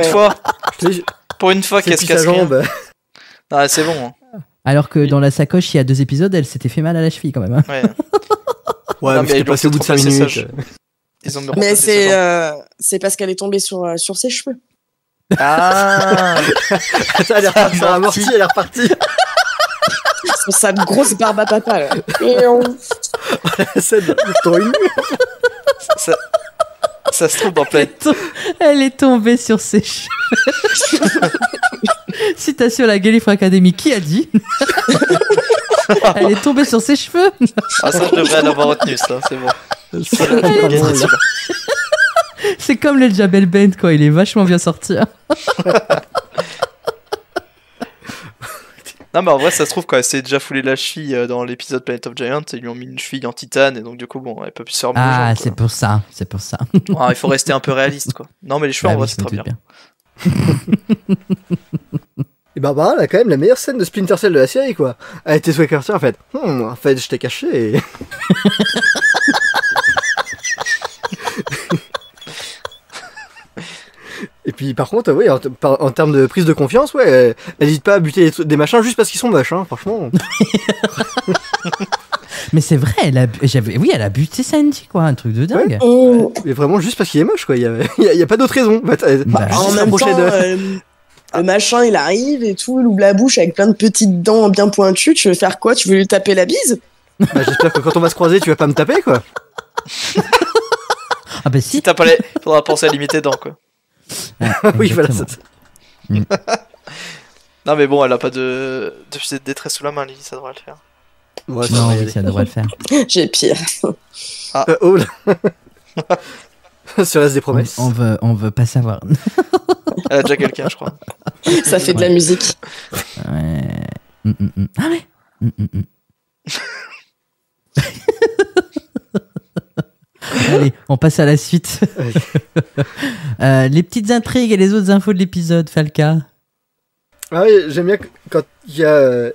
une fois qu'elle se casse rien. Ah, c'est bon. Hein. Alors que dans la sacoche, il y a 2 épisodes, elle s'était fait mal à la cheville quand même. Hein. Ouais, mais c'était passé au bout de 5 minutes. Mais c'est parce qu'elle est tombée sur ses cheveux. Ah. Attends, elle est repartie. Sur sa grosse barbe à papa, là. Ça se trouve dans plein. Elle est tombée sur ses cheveux. Citation à la Gallifrey Academy. Qui a dit? Elle est tombée sur ses cheveux. Ah, ça, je devrais l'avoir retenu, ça, c'est bon. C'est comme le Jabel Bent, quoi. Il est vachement bien sorti. Non, mais en vrai, ça se trouve, quand elle s'est déjà foulé la cheville dans l'épisode Planet of Giants, ils lui ont mis une cheville en titane, et donc du coup, bon, elle peut plus se remettre. Ah, c'est pour ça. Il faut rester un peu réaliste, quoi. Non, mais les cheveux, en vrai, c'est très bien. Et Barbara, elle a quand même la meilleure scène de Splinter Cell de la série, quoi. Elle était sous Carter, en fait, je t'ai caché. Et... Et puis, par contre, oui, en termes de prise de confiance, ouais, elle n'hésite pas à buter des machins juste parce qu'ils sont moches, hein, franchement. Mais c'est vrai, elle a buté Sandy, quoi, un truc de dingue. Ouais. Mais vraiment juste parce qu'il est moche, quoi. Il y a pas d'autre raison. En même temps, le machin, il arrive et tout, il ouvre la bouche avec plein de petites dents bien pointues. Tu veux faire quoi? Tu veux lui taper la bise? J'espère que quand on va se croiser, tu vas pas me taper, quoi. Ah bah si. Faudra penser à limiter dents, quoi. Oui, voilà. Non, mais bon, elle a pas de fusée de détresse sous la main, Lily, ça devrait le faire. Ouais, Non, oui, ça devrait le faire. J'ai pire. Oh là. Ça reste des promesses. On veut pas savoir. Elle a déjà quelqu'un, je crois. Ça fait de la musique. Ouais. Ah ouais. Allez, on passe à la suite. Les petites intrigues et les autres infos de l'épisode, Falca. Ah oui, j'aime bien quand il y a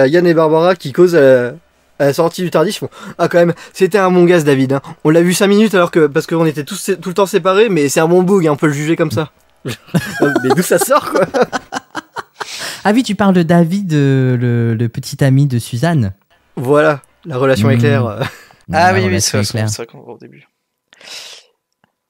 Yann et Barbara qui causent à la sortie du Tardis. Ils font, ah, quand même, c'était un bon gaz, David. Hein. On l'a vu 5 minutes parce qu'on était tout le temps séparés, mais c'est un bon bug, hein, on peut le juger comme ça. Mais d'où ça sort, quoi? Ah oui, tu parles de David, le petit ami de Suzanne. Voilà, la relation éclair. Ah oui, c'est ça qu'on voit au début.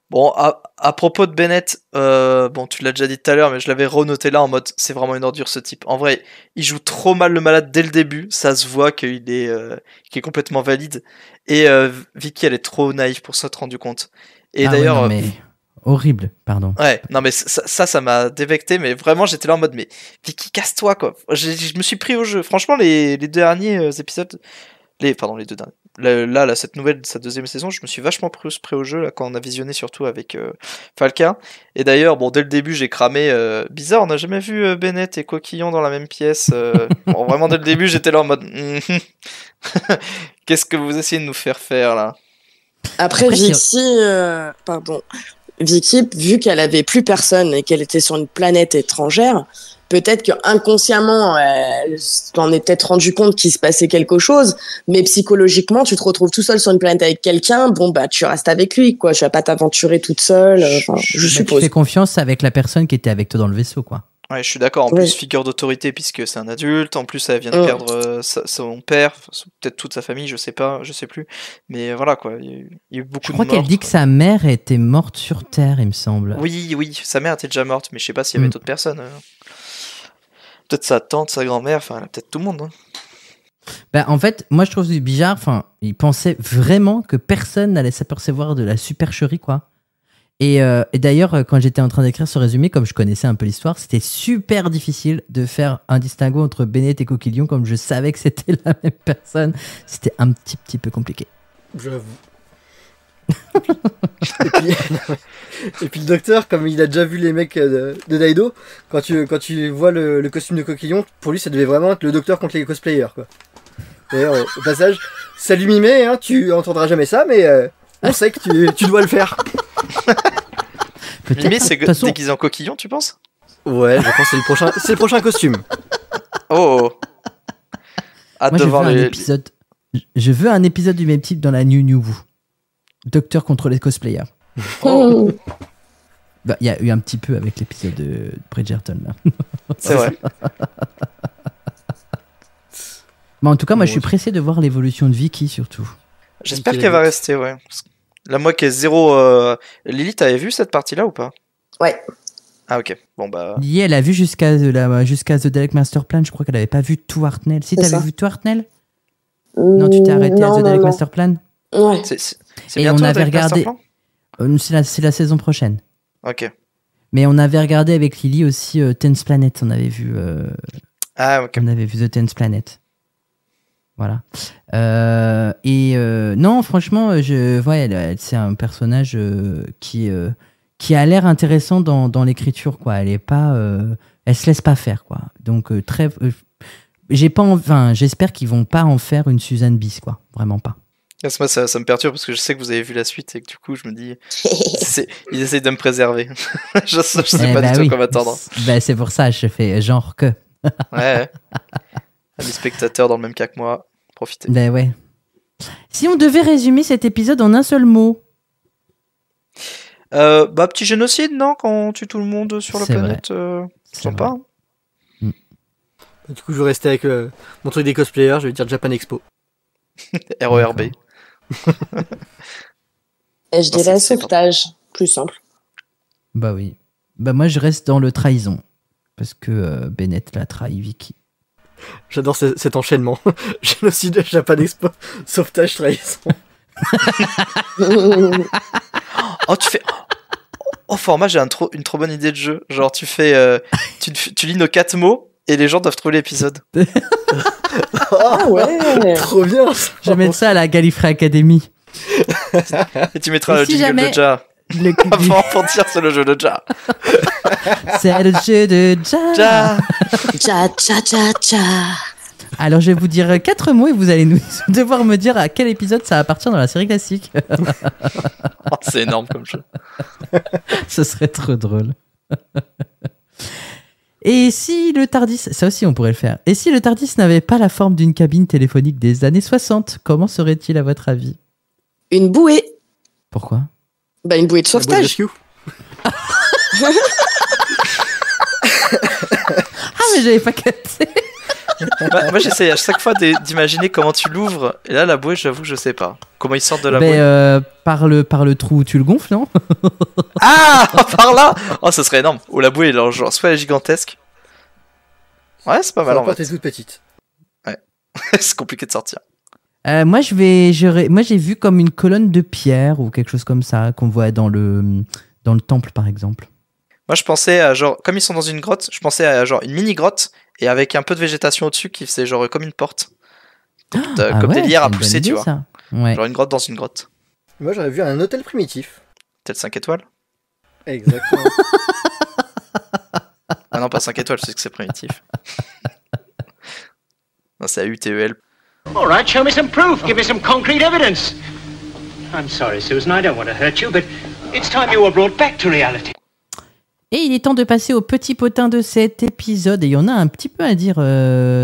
Bon, à propos de Bennett, bon, tu l'as déjà dit tout à l'heure, mais je l'avais renoté là en mode, c'est vraiment une ordure ce type. En vrai, il joue trop mal le malade dès le début, ça se voit qu'il est complètement valide. Et Vicky, elle est trop naïve pour s'être rendu compte. Et d'ailleurs... Ouais, mais... horrible, pardon. Ouais, non mais ça m'a dévecté, mais vraiment j'étais là en mode, mais Vicky, casse-toi, quoi. Je me suis pris au jeu. Franchement, les derniers épisodes... les deux derniers. Là, cette deuxième saison, je me suis vachement pris au jeu là, quand on a visionné, surtout avec Falca. Et d'ailleurs, bon, dès le début, j'ai cramé. Bizarre, on n'a jamais vu Bennett et Coquillon dans la même pièce. Bon, vraiment, dès le début, j'étais là en mode. Qu'est-ce que vous essayez de nous faire faire là? Après Vicky, vu qu'elle avait plus personne et qu'elle était sur une planète étrangère, peut-être qu'inconsciemment, elle s'en est peut-être rendu compte qu'il se passait quelque chose, mais psychologiquement, tu te retrouves tout seul sur une planète avec quelqu'un, bon, bah, tu restes avec lui, quoi. Tu vas pas t'aventurer toute seule, je suppose. Tu fais confiance avec la personne qui était avec toi dans le vaisseau, quoi. Ouais, je suis d'accord. En plus, figure d'autorité, puisque c'est un adulte. En plus, elle vient de perdre son père, peut-être toute sa famille, je sais plus. Mais voilà, quoi. Il y a eu beaucoup de morts. Je crois qu'elle dit que sa mère était morte sur Terre, il me semble. Oui, sa mère était déjà morte, mais je sais pas s'il y avait d'autres personnes. Peut-être sa tante, sa grand-mère, enfin, peut-être tout le monde. Hein. Bah, en fait, moi, je trouve bizarre. Enfin, il pensait vraiment que personne n'allait s'apercevoir de la supercherie, quoi. Et d'ailleurs, quand j'étais en train d'écrire ce résumé, comme je connaissais un peu l'histoire, c'était super difficile de faire un distinguo entre Bennett et Coquillon, comme je savais que c'était la même personne. C'était un petit peu compliqué. J'avoue. Et puis le docteur, comme il a déjà vu les mecs de Daido, quand tu vois le costume de Coquillon, pour lui ça devait vraiment être le docteur contre les cosplayers, quoi. D'ailleurs, au passage, salut Mimé, hein, tu entendras jamais ça, mais on sait que tu dois le faire. Mimé, c'est déguisé en Coquillon, tu penses? Ouais, je pense que c'est le prochain costume. Oh. Moi, je veux un épisode du même type dans la New Who. Docteur contre les cosplayers. Oh. Bah, il y a eu un petit peu avec l'épisode de Bridgerton là. C'est vrai. Mais en tout cas, moi je suis pressé de voir l'évolution de Vicky surtout. J'espère qu'elle va rester, ouais. Là, moi qui est zéro. Lily, t'avais vu cette partie-là ou pas? Ouais. Ah, ok. Bon, bah. Lily, elle a vu jusqu'à The Dalek Master Plan. Je crois qu'elle avait pas vu tout Hartnell. Si, t'avais vu tout Hartnell? Non, tu t'es arrêté à The Dalek Master Plan? Ouais. Et on avait regardé. C'est la saison prochaine. Ok. Mais on avait regardé avec Lily aussi Tenth Planet. On avait vu. Ah, ok. On avait vu The Tenth Planet. Voilà. Non, franchement, c'est un personnage qui a l'air intéressant dans l'écriture, quoi. Elle est pas, elle se laisse pas faire, quoi. Donc j'espère qu'ils vont pas en faire une Suzanne bis, quoi. Vraiment pas. Moi, ça me perturbe parce que je sais que vous avez vu la suite et que du coup, je me dis, ils essayent de me préserver. je sais pas du tout comment attendre. C'est pour ça, je fais genre que. Ouais. Amis spectateurs dans le même cas que moi, profitez. Ouais. Si on devait résumer cet épisode en un seul mot. Petit génocide, non? Quand on tue tout le monde sur la planète. Sympa. Du coup, je vais rester avec mon truc des cosplayers, je vais dire Japan Expo. RERB. Et je dirais sauvetage, plus simple. Bah oui. Bah moi, je reste dans le trahison. Parce que Bennett l'a trahi Vicky. J'adore cet enchaînement. Génocide, Japan Expo, sauvetage, trahison. Oh, tu fais... Oh, format, j'ai une trop bonne idée de jeu. Genre, tu fais... tu lis nos 4 mots et les gens doivent trouver l'épisode. Ah ouais. Trop bien. Je vais mettre ça à la Gallifrey Academy. Et tu mettras le si jingle jamais... de Ja. Avant pour dire c'est le jeu de Ja. C'est le jeu de Ja. Ja. Ja, ja, ja, ja. Alors je vais vous dire 4 mots et vous allez devoir me dire à quel épisode ça appartient dans la série classique. Oh, c'est énorme comme jeu. Ce serait trop drôle. Et si le TARDIS, ça aussi on pourrait le faire, et si le TARDIS n'avait pas la forme d'une cabine téléphonique des années 60, comment serait-il à votre avis? Une bouée. Pourquoi? Bah une bouée de sauvetage. Ah mais j'avais pas capté. Moi j'essaie à chaque fois d'imaginer comment tu l'ouvres, et là la bouée j'avoue je sais pas. Comment ils sortent de la bouée par le trou où tu le gonfles, non? Ah, par là. Oh, ça serait énorme. Ou la bouée, genre, soit elle est gigantesque. Ouais, c'est pas mal en fait. T'es toute petite. Ouais. C'est compliqué de sortir. Moi, j'ai vu comme une colonne de pierre ou quelque chose comme ça qu'on voit dans le temple, par exemple. Moi, je pensais à genre, comme ils sont dans une grotte, je pensais à genre une mini grotte et avec un peu de végétation au-dessus qui faisait genre comme une porte. Comme des lierres à pousser, tu vois. Ça. Ouais. Genre une grotte dans une grotte. Moi, j'aurais vu un hôtel primitif. Peut-être 5 étoiles. Exactement. Ah non, pas 5 étoiles, je sais que c'est primitif. Non, c'est AUTEL. All right, show me some proof. Give me some concrete evidence. I'm sorry, Susan, I don't want to hurt you, but it's time you were brought back to reality. Et il est temps de passer au petit potin de cet épisode. Et il y en a un petit peu à dire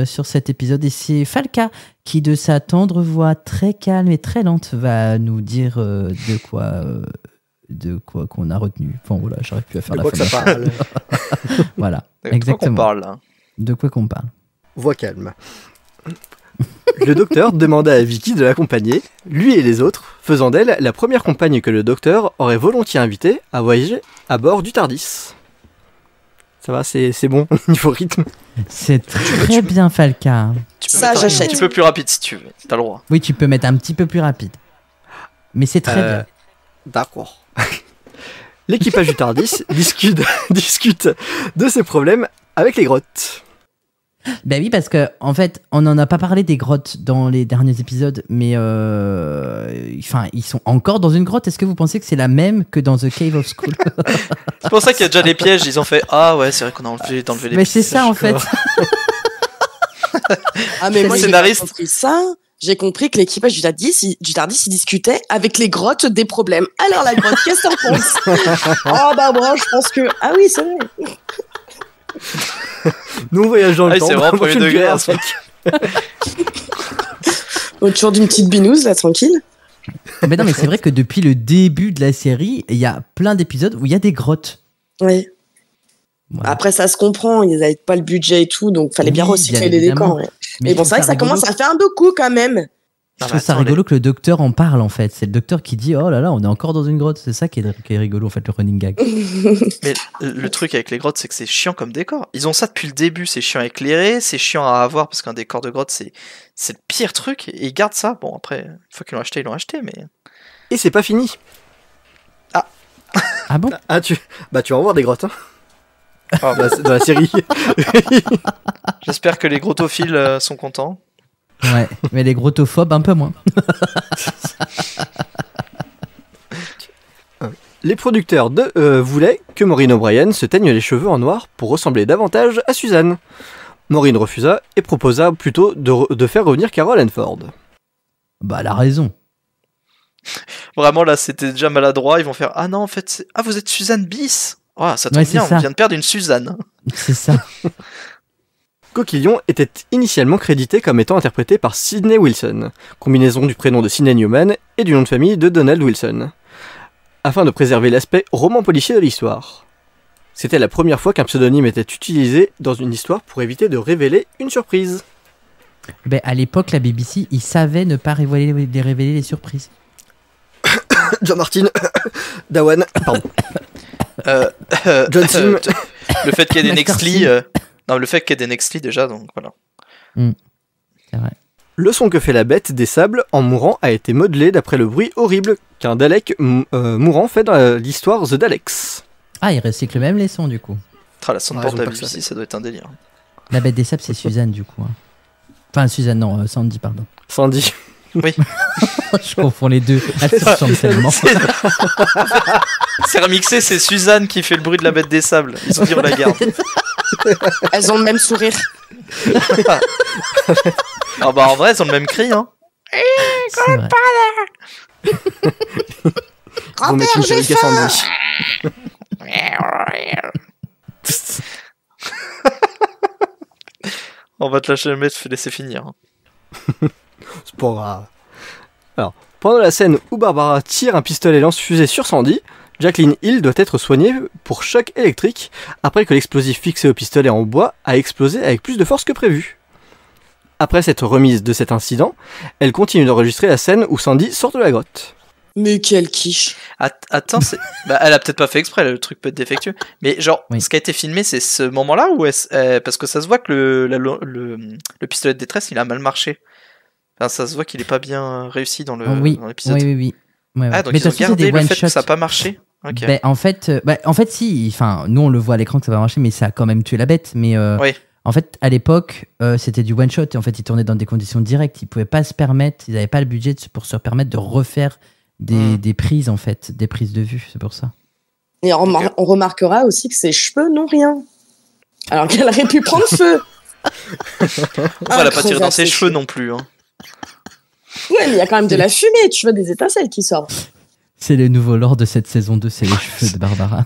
sur cet épisode. Et c'est Falca qui, de sa tendre voix très calme et très lente, va nous dire de quoi qu'on a retenu. Enfin voilà, j'aurais pu faire de la quoi que ça parle. Voilà, De exactement. quoi qu'on parle là. De quoi qu'on parle. Voix calme. Le docteur demanda à Vicky de l'accompagner, lui et les autres, faisant d'elle la première compagne que le docteur aurait volontiers invitée à voyager à bord du TARDIS. Ça va, c'est bon, niveau rythme. C'est très bien, Falca. Ça, j'achète. Un petit peu plus rapide si tu veux, t'as le droit. Oui, tu peux mettre un petit peu plus rapide. Mais c'est très bien. D'accord. L'équipage du TARDIS discute de ses problèmes avec les grottes. Ben oui, parce que en fait, on n'en a pas parlé des grottes dans les derniers épisodes, mais ils sont encore dans une grotte. Est-ce que vous pensez que c'est la même que dans The Cave of Skull? C'est pour ça qu'il y a déjà des pièges, ils ont fait ah ouais, c'est vrai qu'on a enlevé les Mais c'est ça en fait. Ah mais moi j'ai Scénariste. compris ça. J'ai compris que l'équipage du TARDIS, il discutait avec les grottes des problèmes. Alors la grotte, qu'est-ce que t'en penses? Oh bah moi je pense que... Ah oui, c'est vrai. Nous on voyage dans le temps. C'est vraiment moi, premier je me degré. dirais, Autour d'une petite binouse, là, tranquille. Mais non, mais c'est vrai que depuis le début de la série, il y a plein d'épisodes où il y a des grottes. Oui. Voilà. Après, ça se comprend, ils n'avaient pas le budget et tout, donc fallait bien Oui, recycler bien les évidemment. décors. Ouais. Mais Mais bon, c'est vrai que ça commence à faire un peu coup quand même. Je trouve ça rigolo que le docteur en parle en fait. C'est le docteur qui dit oh là là, on est encore dans une grotte. C'est ça qui est rigolo en fait, le running gag. Mais le truc avec les grottes, c'est que c'est chiant comme décor. Ils ont ça depuis le début, c'est chiant à éclairer, c'est chiant à avoir parce qu'un décor de grotte, c'est le pire truc. Et ils gardent ça. Bon, après, une fois qu'ils l'ont acheté, ils l'ont acheté, mais. Et c'est pas fini. Ah bon? Ah, tu vas en voir des grottes, hein, Oh, dans la série. j'espère que les grottophiles sont contents. Ouais, mais les grottophobes, un peu moins. Les producteurs voulaient que Maureen O'Brien se teigne les cheveux en noir pour ressembler davantage à Suzanne. Maureen refusa et proposa plutôt de faire revenir Carol Anford. Bah, elle a raison. Vraiment, là, c'était déjà maladroit. Ils vont faire, ah non, en fait, vous êtes Suzanne bis. Ah, ça tombe Ouais, bien, c'est ça. on vient de perdre une Suzanne. C'est ça. Coquillon était initialement crédité comme étant interprété par Sidney Wilson, combinaison du prénom de Sidney Newman et du nom de famille de Donald Wilson, afin de préserver l'aspect roman policier de l'histoire. C'était la première fois qu'un pseudonyme était utilisé dans une histoire pour éviter de révéler une surprise. Ben, à l'époque, la BBC, ils savaient ne pas révéler les surprises. John Martin, Dawan, pardon. John Sim. Le fait qu'il y ait des McCarthy. Nextly, non, le fait qu'il y ait des Nextly déjà, donc voilà. C'est vrai. Le son que fait la bête des sables en mourant a été modelé d'après le bruit horrible qu'un Dalek mourant fait dans l'histoire The Daleks. Ah, ils recyclent même les sons, du coup. La soundboard de la BBC, ça doit être un délire. La bête des sables, c'est Suzanne, du coup. Hein. Enfin, Suzanne, non, Sandy, pardon. Sandy. Oui. Je confonds les deux. Elles se ressemblent tellement. C'est remixé, c'est Suzanne qui fait le bruit de la bête des sables. Ils ont dit on la garde. Elles ont le même sourire. Ah bah en vrai, elles ont le même cri, hein. C'est vrai. On met une perruque à Sandy. On va te lâcher le mec, laisser finir. C'est pas grave. Alors, pendant la scène où Barbara tire un pistolet lance-fusée sur Sandy, Jacqueline Hill doit être soignée pour choc électrique après que l'explosif fixé au pistolet en bois a explosé avec plus de force que prévu. Après cette remise de cet incident, elle continue d'enregistrer la scène où Sandy sort de la grotte. Mais quelle quiche. Attends, elle a peut-être pas fait exprès, le truc peut être défectueux. Mais genre, Oui. ce qui a été filmé, c'est ce moment-là ou parce que ça se voit que le pistolet de détresse, il a mal marché. Enfin, ça se voit qu'il est pas bien réussi dans l'épisode. Oui. Ouais. Ah, donc Mais ils de ont toute façon, c'est gardé des le fait one-shots. que ça a pas marché. Ok. Ben, en fait, si. Enfin, nous, on le voit à l'écran que ça va marcher, mais ça a quand même tué la bête. Mais Oui. en fait, à l'époque, c'était du one-shot. Et en fait, ils tournaient dans des conditions directes. Ils pouvaient pas se permettre, ils n'avaient pas le budget pour se permettre de refaire des prises, en fait, des prises de vue. C'est pour ça. Et on remarquera aussi que ses cheveux n'ont rien. Alors qu'elle aurait pu prendre feu. Elle a pas tiré dans ses cheveux non plus. Hein. Ouais, mais il y a quand même de la fumée, tu vois, des étincelles qui sortent. C'est le nouveau lore de cette saison 2, c'est les cheveux de Barbara.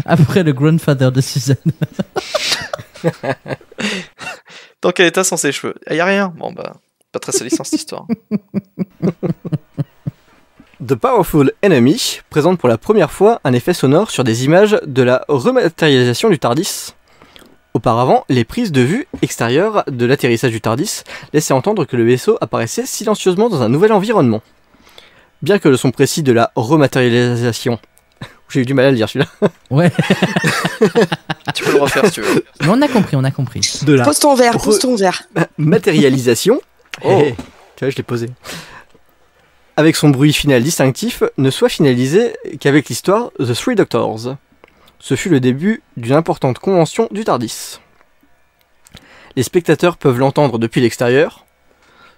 Après le grandfather de Suzanne. Dans quel état sont ses cheveux? Y a rien. Bon bah, pas très salissant cette histoire. The Powerful Enemy présente pour la première fois un effet sonore sur des images de la rematérialisation du TARDIS. Auparavant, les prises de vue extérieures de l'atterrissage du TARDIS laissaient entendre que le vaisseau apparaissait silencieusement dans un nouvel environnement. Bien que le son précis de la rematérialisation... J'ai eu du mal à le dire celui-là. Ouais. Tu peux le refaire si tu veux. Mais on a compris. De la Pose ton verre. matérialisation... Oh. Tu vois, je l'ai posé. Avec son bruit final distinctif, ne soit finalisé qu'avec l'histoire The Three Doctors. Ce fut le début d'une importante convention du TARDIS. Les spectateurs peuvent l'entendre depuis l'extérieur.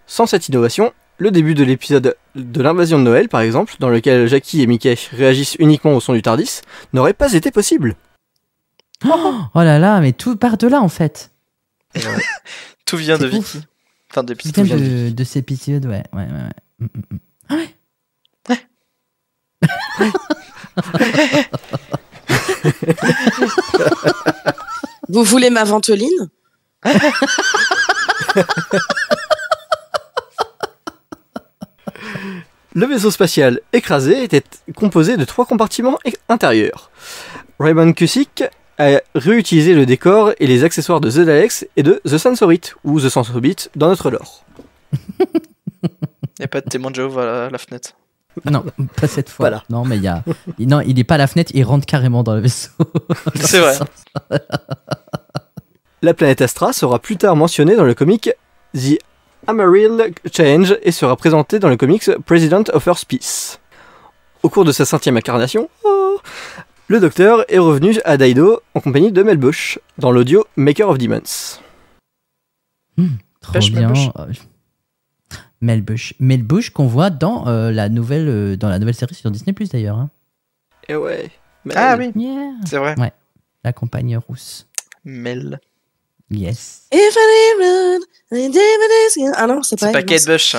Sans cette innovation, le début de l'épisode de l'invasion de Noël, par exemple, dans lequel Jackie et Mickey réagissent uniquement au son du TARDIS, n'aurait pas été possible. Oh là là, mais tout part de là, en fait. Tout vient de C'est Vicky. Enfin, de Tout Tout vient vient de de ces épisodes, ouais. Vous voulez ma ventoline? Le vaisseau spatial écrasé était composé de 3 compartiments intérieurs. Raymond Cusick a réutilisé le décor et les accessoires de The Daleks et de The Sensorite, ou The Sensorite dans notre lore. Y a pas de témoin de Jéhovah à la fenêtre. Non, pas cette fois. Voilà. Non, mais non, il n'est pas à la fenêtre, il rentre carrément dans le vaisseau. C'est vrai. La planète Astra sera plus tard mentionnée dans le comic The Amaryl Change et sera présentée dans le comics President of Earth Peace. Au cours de sa 5e incarnation, le Docteur est revenu à Daido en compagnie de Mel Bush dans l'audio Maker of Demons. Trop Pêche bien. Melbush. Melbush qu'on voit dans la nouvelle série sur Disney Plus d'ailleurs. Hein. Et ouais. Ah oui, Yeah. c'est vrai. Ouais. La compagne rousse. Mel. Yes. If I run, ah non, c'est C'est pas elle, Kate Bush.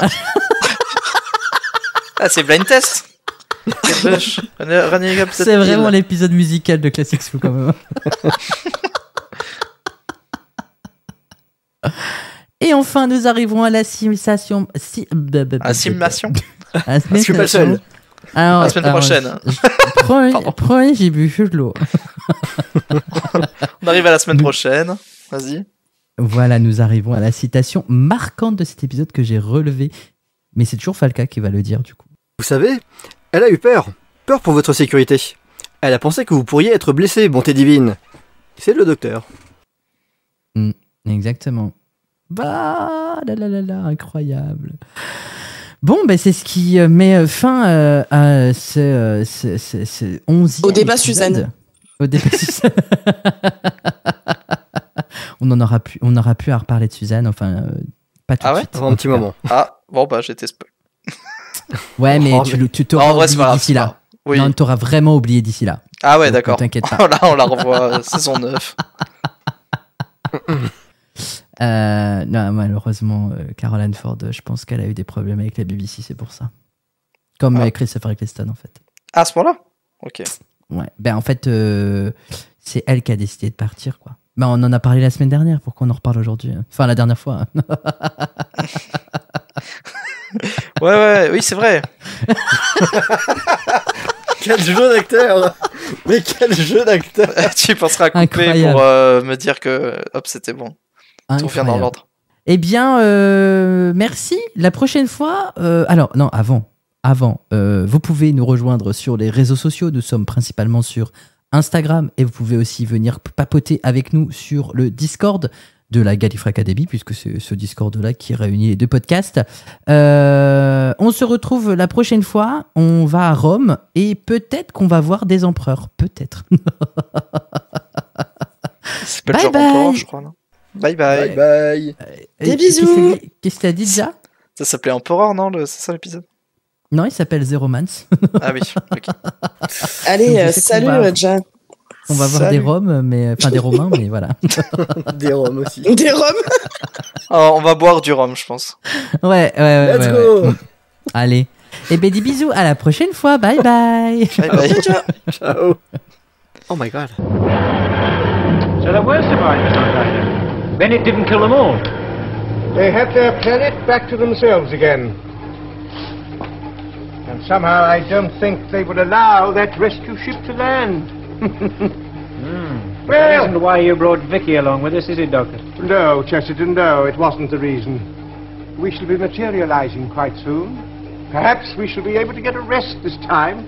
Ah, c'est Blind Test. Kate Bush. C'est vraiment l'épisode musical de Classic Fou quand même. Et enfin, nous arrivons à la simulation. Simulation. À la Je suis pas le seul. Alors, La semaine prochaine. Premier, j'ai bu juste de l'eau. On arrive à la semaine prochaine. Vas-y. Voilà, nous arrivons à la citation marquante de cet épisode que j'ai relevée. Mais c'est toujours Falca qui va le dire du coup. Vous savez, elle a eu peur. Peur pour votre sécurité. Elle a pensé que vous pourriez être blessé, bonté divine. C'est le docteur. Exactement. Bah, incroyable. Bon, ben c'est ce qui met fin à ce 11e Au débat épisode. Suzanne. Au débat Suzanne. on aura pu à reparler de Suzanne, enfin, pas tout Ah de ouais suite. Avant un petit moment. Ah, bon, bah, j'étais spoil. Ouais, mais Oh, tu t'auras en vrai, c'est oublié pas grave, d'ici c'est là. pas- Oui. Non, t'auras vraiment oublié d'ici là. Ah ouais, Donc, d'accord. t'inquiète pas. Là, on la revoit saison 9. Non, malheureusement, Caroline Ford, je pense qu'elle a eu des problèmes avec la BBC, c'est pour ça. Comme avec Christopher Eccleston, en fait. Ah, à ce point-là. Ok. Ouais. Ben, en fait, c'est elle qui a décidé de partir, quoi. Ben, on en a parlé la semaine dernière, pourquoi on en reparle aujourd'hui? Enfin, la dernière fois. Ouais, oui, c'est vrai. Quel jeu d'acteur. Mais quel jeu d'acteur. Tu penseras à couper Incroyable. pour me dire que hop, c'était bon. Tout revient dans l'ordre. Eh bien, merci. La prochaine fois... alors, non, avant, vous pouvez nous rejoindre sur les réseaux sociaux. Nous sommes principalement sur Instagram et vous pouvez aussi venir papoter avec nous sur le Discord de la Gallifrey Academy, puisque c'est ce Discord-là qui réunit les deux podcasts. On se retrouve la prochaine fois. On va à Rome et peut-être qu'on va voir des empereurs. Peut-être. C'est pas Bye le genre bye. empereur, je crois. Non bye bye. Bye bye. Des bisous. Qu'est-ce que t'as dit déjà? Ça s'appelait Empereur, non C'est ça l'épisode? Non, il s'appelle Zeromance. Ah oui, ok. Allez, Donc, je sais salut, qu'on va- Jack. On va voir Salut. des Roms, enfin des Romains, mais voilà. Des roms aussi. Des Roms. Oh, on va boire du rhum, je pense. Ouais. Let's go. Allez. Et ben des bisous, à la prochaine fois. Bye bye. Bye bye. Ciao. Oh my god. So there were survivors on Ryder. Then it didn't kill them all. They had their planet back to themselves again. And somehow I don't think they would allow that rescue ship to land. That Well, isn't why you brought Vicky along with us, is it, Doctor? no, Chesterton, no, it wasn't the reason. We shall be materializing quite soon. Perhaps we shall be able to get a rest this time.